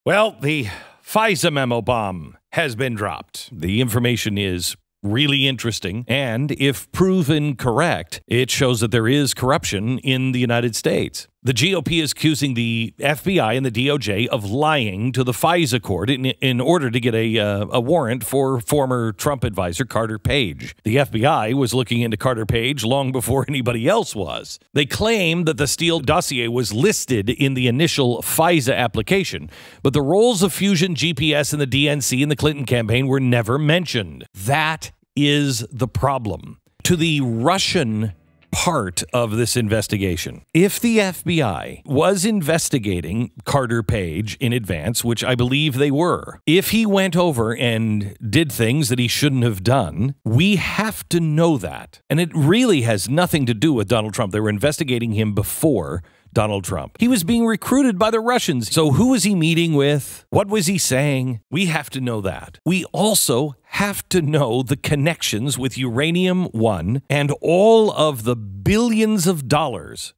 Well, the FISA memo bomb has been dropped. The information is really interesting, and if proven correct, it shows that there is corruption in the United States. The GOP is accusing the FBI and the DOJ of lying to the FISA court in order to get a warrant for former Trump advisor Carter Page. The FBI was looking into Carter Page long before anybody else was. They claim that the Steele dossier was listed in the initial FISA application, but the roles of Fusion, GPS, and the DNC in the Clinton campaign were never mentioned. That is the problem. To the Russian part of this investigation, if the FBI was investigating Carter Page in advance, which I believe they were, if he went over and did things that he shouldn't have done, we have to know that. And it really has nothing to do with Donald Trump. They were investigating him before Donald Trump. He was being recruited by the Russians. So who was he meeting with? What was he saying? We have to know that. We also have to know the connections with Uranium One and all of the billions of dollars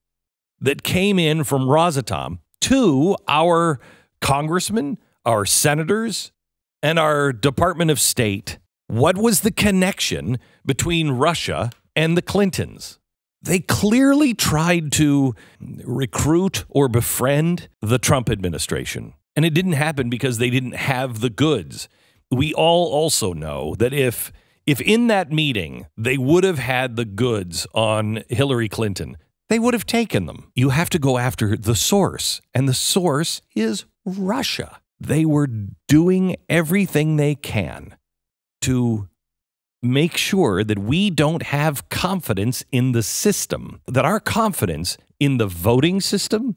that came in from Rosatom to our congressmen, our senators, and our Department of State. What was the connection between Russia and the Clintons? They clearly tried to recruit or befriend the Trump administration. And it didn't happen because they didn't have the goods. We all also know that if in that meeting they would have had the goods on Hillary Clinton, they would have taken them. You have to go after the source, and the source is Russia. They were doing everything they can to make sure that we don't have confidence in the system, that our confidence in the voting system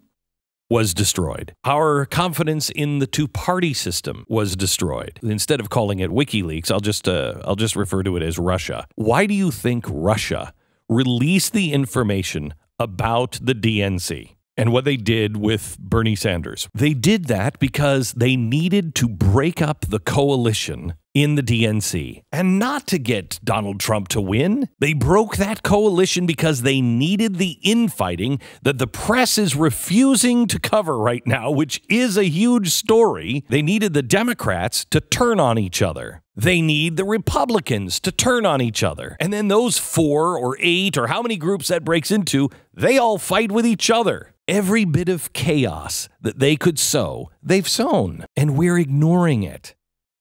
was destroyed. Our confidence in the two-party system was destroyed. Instead of calling it WikiLeaks, I'll just refer to it as Russia. Why do you think Russia released the information about the DNC and what they did with Bernie Sanders? They did that because they needed to break up the coalition in the DNC, and not to get Donald Trump to win. They broke that coalition because they needed the infighting that the press is refusing to cover right now, which is a huge story. They needed the Democrats to turn on each other. They need the Republicans to turn on each other. And then those 4 or 8 or how many groups that breaks into, they all fight with each other. Every bit of chaos that they could sow, they've sown, and we're ignoring it.